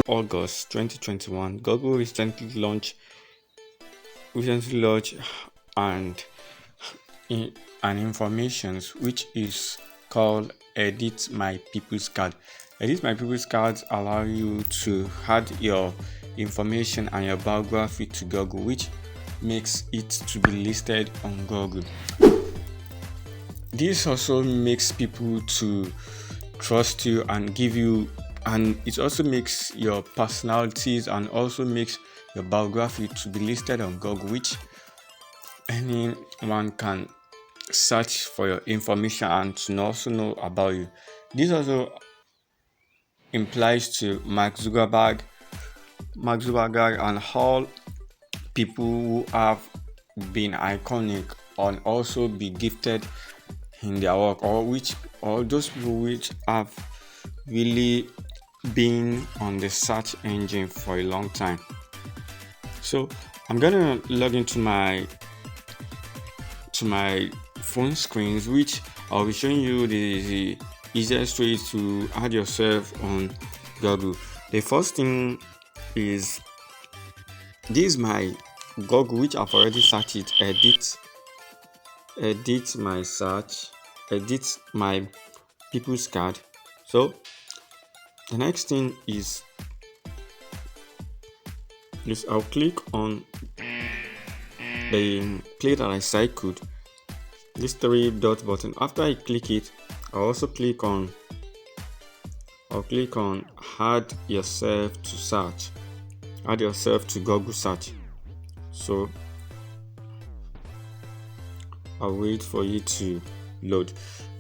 August 2021, Google recently launched and in an information which is called Edit My People's Card. Edit My People's Cards allow you to add your information and your biography to Google, which makes it to be listed on Google. This also makes people to trust you and it also makes your personalities and also makes your biography to be listed on Google, which anyone can search for your information and to also know about you. This also implies to Mark Zuckerberg and all people who have been iconic and also be gifted in their work, or those people which have really been on the search engine for a long time. So I'm gonna log into my phone screens, which I'll be showing you the easiest way to add yourself on Google. The first thing is this is my Google, which I've already searched it. Edit my search, edit my people's card. So the next thing is I'll click on the play that I cycled, this 3 dot button. After I click it, I'll click on add yourself to search, add yourself to Google search. So I'll wait for you to load.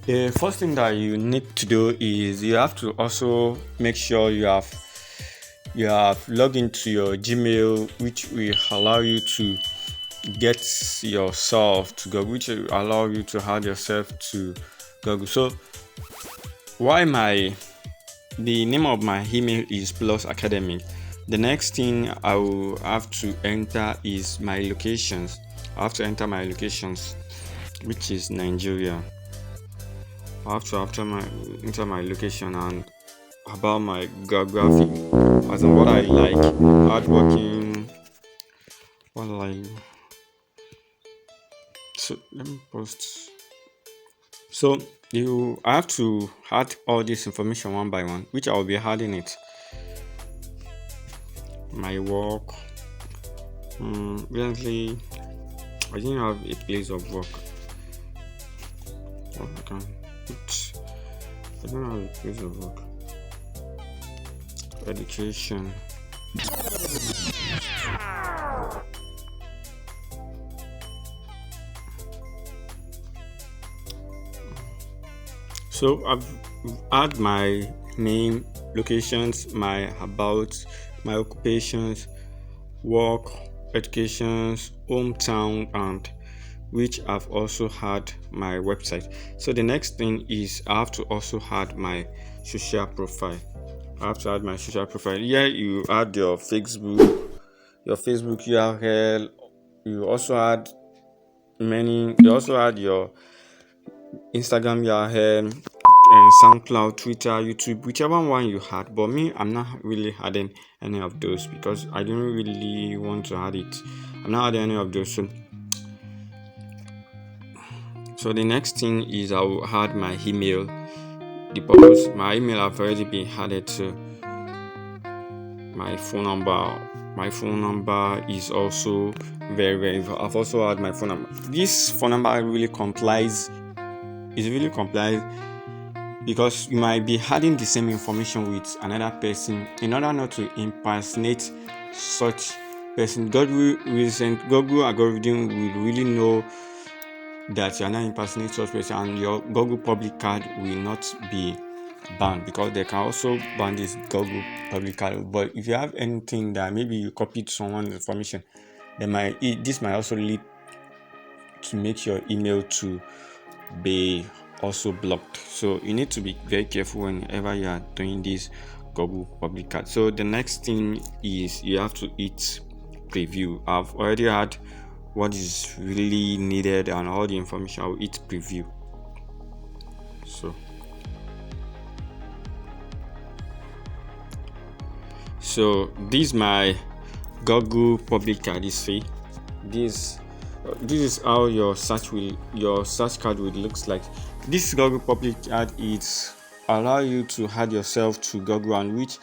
The first thing that you need to do is you have to also make sure you have logged into your Gmail, which will allow you to get yourself to Google, which will allow you to add yourself to Google. So the name of my email is Plus Academic. The next thing I will have to enter is my locations. I have to enter my locations, which is Nigeria. I have to enter my location and about my geography, as in what I like, hardworking, what I like. So let me post. So I have to add all this information one by one, which I will be adding it. My work. Recently, I didn't have a place of work. I don't have a place of work. Education. So I've add my name, locations, my about, my occupations, work, educations, hometown, and which I've also had my website. So the next thing is I have to also add my social profile. Here you add your Facebook URL. You also add your Instagram URL and SoundCloud, Twitter, YouTube, whichever one you had. But me, I'm not really adding any of those because I don't really want to add it. I'm not adding any of those. So the next thing is I will add my email. Because my email have already been added to my phone number. My phone number is also very. I've also had my phone number. This phone number really complies because you might be adding the same information with another person in order not to impersonate such person. Google algorithm will really know that you are not impersonating such person, and your Google public card will not be banned because they can also ban this Google public card. But if you have anything that maybe you copied someone's information, this might also lead to make your email to be also blocked. So you need to be very careful whenever you are doing this Google public card. So the next thing is you have to hit preview. I've already had what is really needed and all the information. I'll hit preview. So this is my Google public card. You see, this this is how your search card will looks like. This Google public card is allow you to add yourself to Google, and which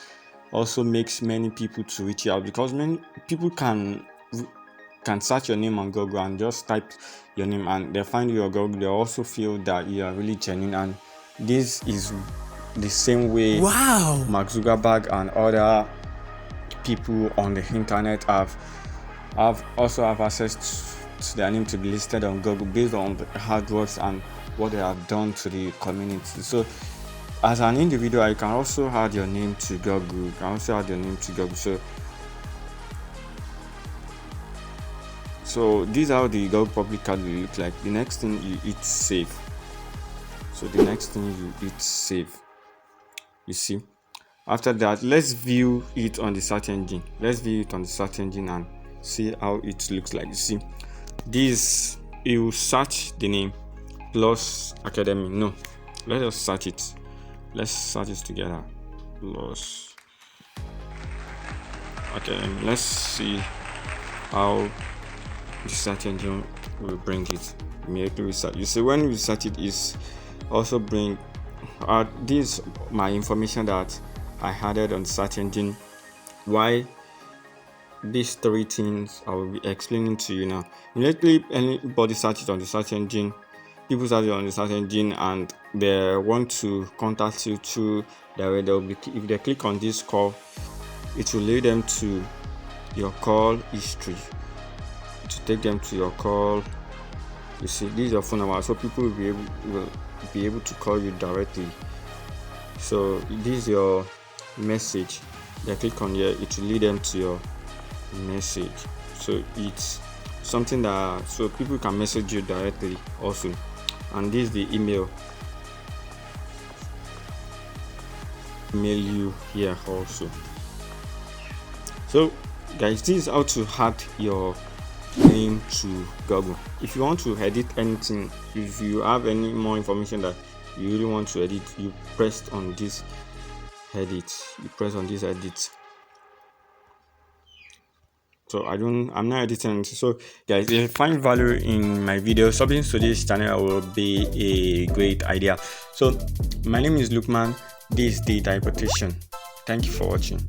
also makes many people to reach you out, because many people can search your name on Google and just type your name and they find your Google. They also feel that you are really genuine, and this is the same way Mark Zuckerberg and other people on the internet have also have access to their name to be listed on Google based on the hard works and what they have done to the community. So as an individual, you can also add your name to Google. You can also add your name to Google. So this is how the Google public card will look like. The next thing, you hit save. So the next thing, you hit save. You see, after that, let's view it on the search engine. Let's view it on the search engine and see how it looks like. You see, this, you search the name Plus Academy. No, let us search it. Let's search it together. Plus Academy. Let's see how the search engine will bring it. Immediately research. You see, when we search it, is also bring this my information that I added on the search engine. Why these three things I will be explaining to you now. Immediately anybody searches on the search engine, people search on the search engine and they want to contact you through their way, they'll be, if they click on this call, it will lead them to your call history, to take them to your call. You see, this is your phone number, so people will be able to call you directly. So this is your message. They click on here, it will lead them to your message. So it's something that so people can message you directly also. And this is the email you here also. So guys, this is how to add your name to Google. If you want to edit anything, if you have any more information that you really want to edit, you press on this edit. So I'm not editing. So guys, if you find value in my video, subbing to this channel will be a great idea. So my name is Lukman. This is the Diaportation. Thank you for watching.